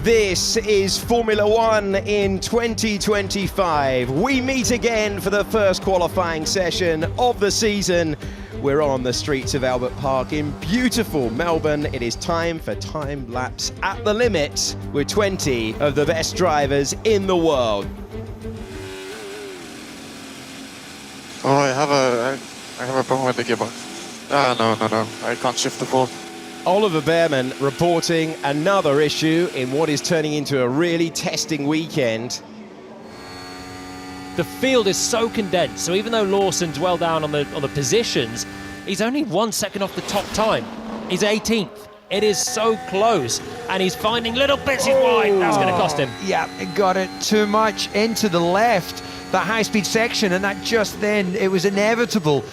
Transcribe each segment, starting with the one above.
This is Formula One in 2025. We meet again for the first qualifying session of the season. We're on the streets of Albert Park in beautiful Melbourne. It is time for time lapse at the limit with 20 of the best drivers in the world. Oh, I have a problem with the gearbox. No, I can't shift the ball. Oliver Behrman reporting another issue in what is turning into a really testing weekend. The field is so condensed, so even though Lawson's well down on the positions, he's only 1 second off the top time. He's 18th. It is so close, and he's finding little bits wide. That's going to cost him. Yeah, it got it too much into the left, that high-speed section, and that just then, it was inevitable.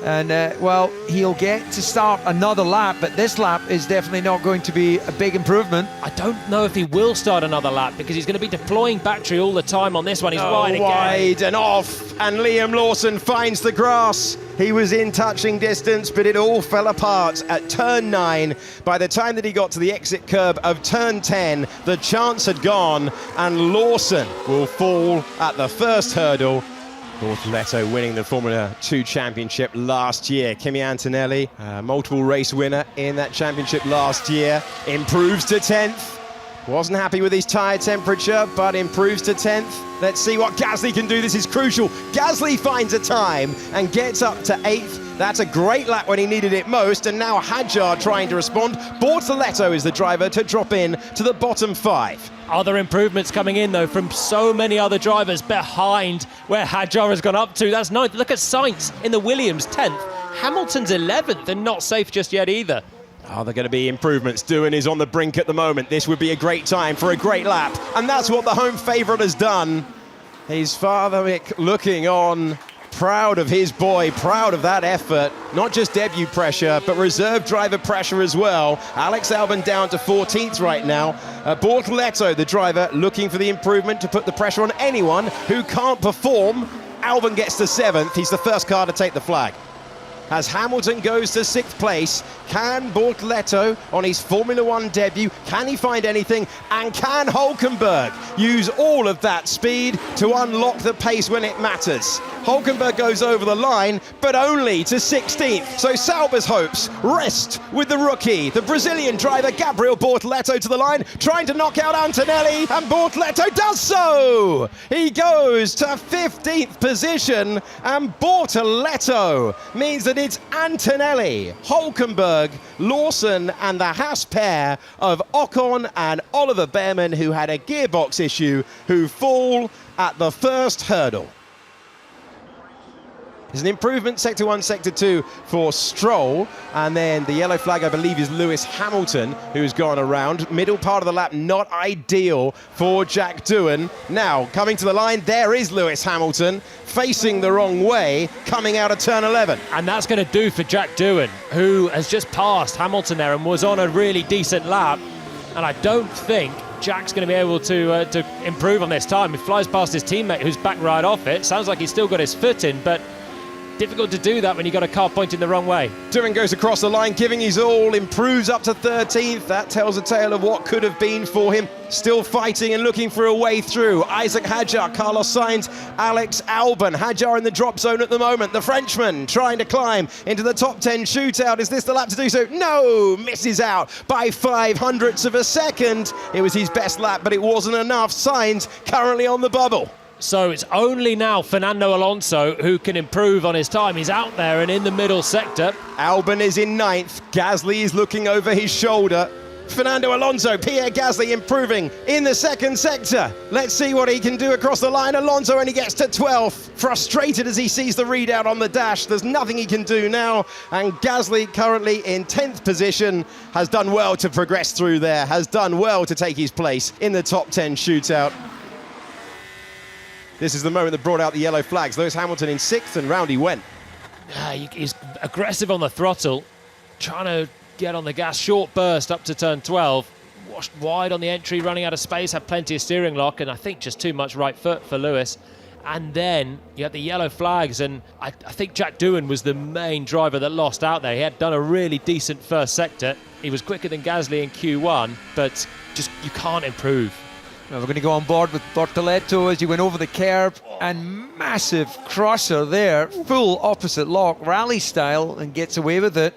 And, well, he'll get to start another lap, but this lap is definitely not going to be a big improvement. I don't know if he will start another lap because he's going to be deploying battery all the time on this one. He's wide again. Wide and off, and Liam Lawson finds the grass. He was in touching distance, but it all fell apart at turn 9. By the time that he got to the exit curb of turn 10, the chance had gone, and Lawson will fall at the first hurdle. Bortoleto winning the Formula 2 championship last year. Kimi Antonelli, multiple race winner in that championship last year, improves to 10th. Wasn't happy with his tyre temperature, but improves to 10th. Let's see what Gasly can do. This is crucial. Gasly finds a time and gets up to 8th. That's a great lap when he needed it most, and now Hadjar trying to respond. Bortoleto is the driver to drop in to the bottom 5. Other improvements coming in, though, from so many other drivers behind where Hadjar has gone up to. That's 9th. Look at Sainz in the Williams, 10th. Hamilton's 11th, and not safe just yet either. Are there going to be improvements? Doohan is on the brink at the moment. This would be a great time for a great lap, and that's what the home favourite has done. His father, Mick, looking on, proud of his boy, proud of that effort. Not just debut pressure, but reserve driver pressure as well. Alex Albon down to 14th right now. Bortoleto, the driver, looking for the improvement to put the pressure on anyone who can't perform. Albon gets to 7th. He's the first car to take the flag. As Hamilton goes to 6th place, can Bortoleto, on his Formula One debut, can he find anything? And can Hulkenberg use all of that speed to unlock the pace when it matters? Hulkenberg goes over the line, but only to 16th. So Sauber's hopes rest with the rookie, the Brazilian driver Gabriel Bortoleto to the line, trying to knock out Antonelli, and Bortoleto does so! He goes to 15th position, and Bortoleto means that it's Antonelli, Hulkenberg, Lawson, and the Haas pair of Ocon and Oliver Behrman, who had a gearbox issue, who fall at the first hurdle. There's an improvement, Sector 1, Sector 2 for Stroll, and then the yellow flag, I believe, is Lewis Hamilton, who's gone around. Middle part of the lap, not ideal for Jack Doohan. Now, coming to the line, there is Lewis Hamilton, facing the wrong way, coming out of turn 11. And that's going to do for Jack Doohan, who has just passed Hamilton there and was on a really decent lap. And I don't think Jack's going to be able to improve on this time. He flies past his teammate, who's back right off it. Sounds like he's still got his foot in, but difficult to do that when you've got a car pointing the wrong way. Doohan goes across the line, giving his all, improves up to 13th. That tells a tale of what could have been for him. Still fighting and looking for a way through. Isack Hadjar, Carlos Sainz, Alex Albon. Hadjar in the drop zone at the moment. The Frenchman trying to climb into the top 10 shootout. Is this the lap to do so? No! Misses out by 0.05 of a second. It was his best lap, but it wasn't enough. Sainz currently on the bubble. So it's only now Fernando Alonso who can improve on his time. He's out there and in the middle sector. Albon is in 9th. Gasly is looking over his shoulder. Fernando Alonso, Pierre Gasly improving in the 2nd sector. Let's see what he can do across the line. Alonso only gets to 12th. Frustrated as he sees the readout on the dash. There's nothing he can do now. And Gasly, currently in 10th position, has done well to progress through there, has done well to take his place in the top 10 shootout. This is the moment that brought out the yellow flags. Lewis Hamilton in 6th, and round he went. He's aggressive on the throttle, trying to get on the gas. Short burst up to turn 12. Washed wide on the entry, running out of space, had plenty of steering lock, and I think just too much right foot for Lewis. And then you had the yellow flags, and I think Jack Doohan was the main driver that lost out there. He had done a really decent first sector. He was quicker than Gasly in Q1, but just you can't improve. Now we're going to go on board with Bortoleto as he went over the curb, and massive crosser there, full opposite lock, rally style, and gets away with it.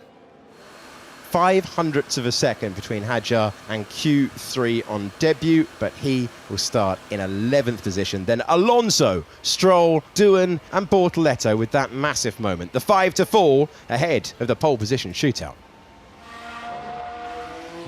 0.05 of a second between Hadjar and Q3 on debut, but he will start in 11th position. Then Alonso, Stroll, Doohan and Bortoleto with that massive moment. The 5-4 ahead of the pole position shootout.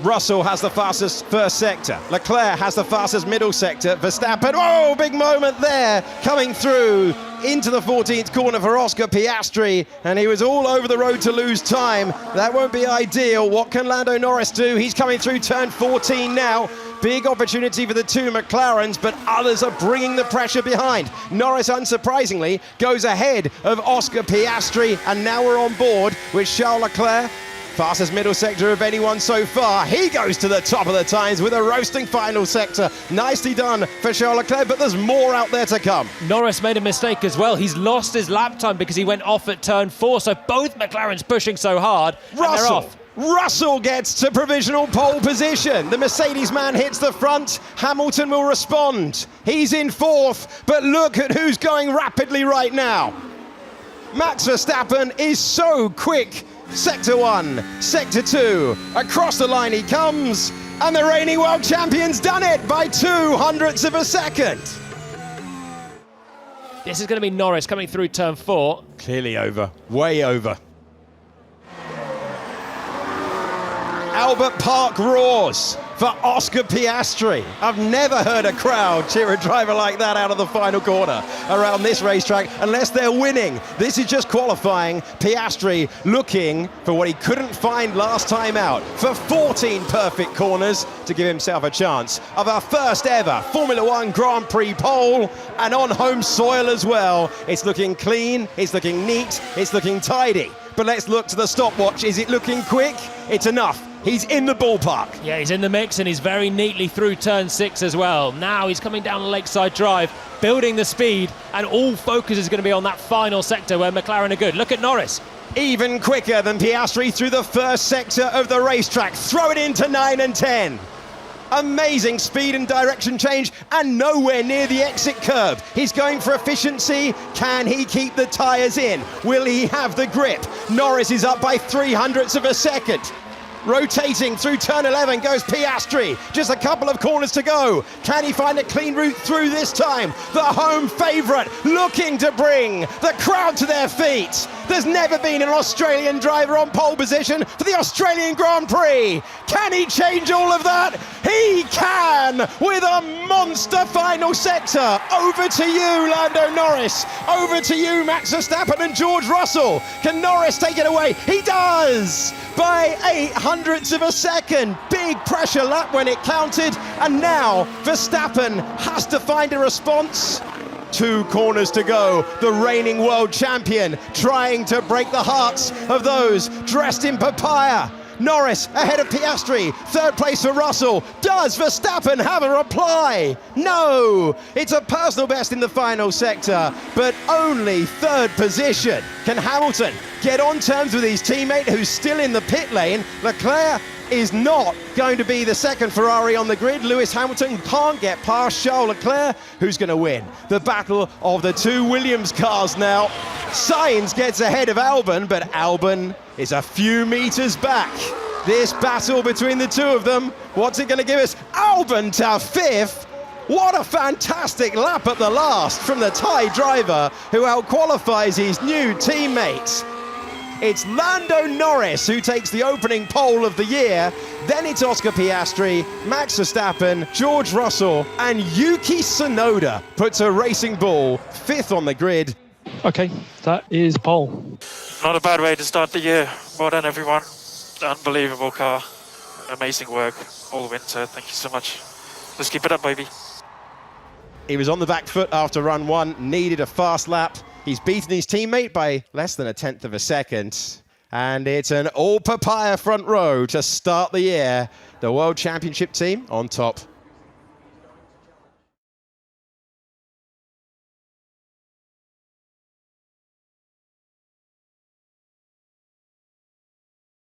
Russell has the fastest first sector. Leclerc has the fastest middle sector. Verstappen, oh, big moment there, coming through into the 14th corner for Oscar Piastri, and he was all over the road to lose time. That won't be ideal. What can Lando Norris do? He's coming through turn 14 now. Big opportunity for the two McLarens, but others are bringing the pressure behind. Norris, unsurprisingly, goes ahead of Oscar Piastri, and now we're on board with Charles Leclerc. Fastest middle sector of anyone so far. He goes to the top of the times with a roasting final sector. Nicely done for Charles Leclerc, but there's more out there to come. Norris made a mistake as well. He's lost his lap time because he went off at turn 4, so both McLarens pushing so hard, and they're off. Russell gets to provisional pole position. The Mercedes man hits the front. Hamilton will respond. He's in 4th, but look at who's going rapidly right now. Max Verstappen is so quick. Sector 1, Sector 2, across the line he comes, and the reigning world champion's done it by 0.02 of a second. This is going to be Norris coming through turn 4. Clearly over, way over. Albert Park roars for Oscar Piastri. I've never heard a crowd cheer a driver like that out of the final corner around this racetrack, unless they're winning. This is just qualifying. Piastri looking for what he couldn't find last time out, for 14 perfect corners to give himself a chance of our first ever Formula One Grand Prix pole, and on home soil as well. It's looking clean, it's looking neat, it's looking tidy. But let's look to the stopwatch. Is it looking quick? It's enough. He's in the ballpark. Yeah, he's in the mix, and he's very neatly through turn 6 as well. Now he's coming down the Lakeside Drive, building the speed, and all focus is going to be on that final sector where McLaren are good. Look at Norris. Even quicker than Piastri through the first sector of the racetrack. Throw it into 9 and 10. Amazing speed and direction change, and nowhere near the exit curb. He's going for efficiency. Can he keep the tyres in? Will he have the grip? Norris is up by 0.03 of a second. Rotating through turn 11 goes Piastri. Just a couple of corners to go. Can he find a clean route through this time? The home favourite looking to bring the crowd to their feet. There's never been an Australian driver on pole position for the Australian Grand Prix. Can he change all of that? He can, with a monster final sector. Over to you, Lando Norris. Over to you, Max Verstappen and George Russell. Can Norris take it away? He does! By 0.08 of a second. Big pressure lap when it counted, and now Verstappen has to find a response. 2 corners to go. The reigning world champion trying to break the hearts of those dressed in papaya. Norris ahead of Piastri. 3rd place for Russell. Does Verstappen have a reply? No! It's a personal best in the final sector, but only 3rd position. Can Hamilton get on terms with his teammate who's still in the pit lane? Leclerc is not going to be the second Ferrari on the grid. Lewis Hamilton can't get past Charles Leclerc. Who's going to win? The battle of the 2 Williams cars now. Sainz gets ahead of Albon, but Albon is a few meters back. This battle between the two of them, what's it going to give us? Albon to 5th. What a fantastic lap at the last from the Thai driver who outqualifies his new teammates. It's Lando Norris who takes the opening pole of the year. Then it's Oscar Piastri, Max Verstappen, George Russell, and Yuki Tsunoda puts a racing bull 5th on the grid. Okay, that is pole. Not a bad way to start the year. Well done, everyone. Unbelievable car. Amazing work all winter. Thank you so much. Let's keep it up, baby. He was on the back foot after run 1, needed a fast lap. He's beaten his teammate by less than 0.1 of a second. And it's an all papaya front row to start the year. The World Championship team on top.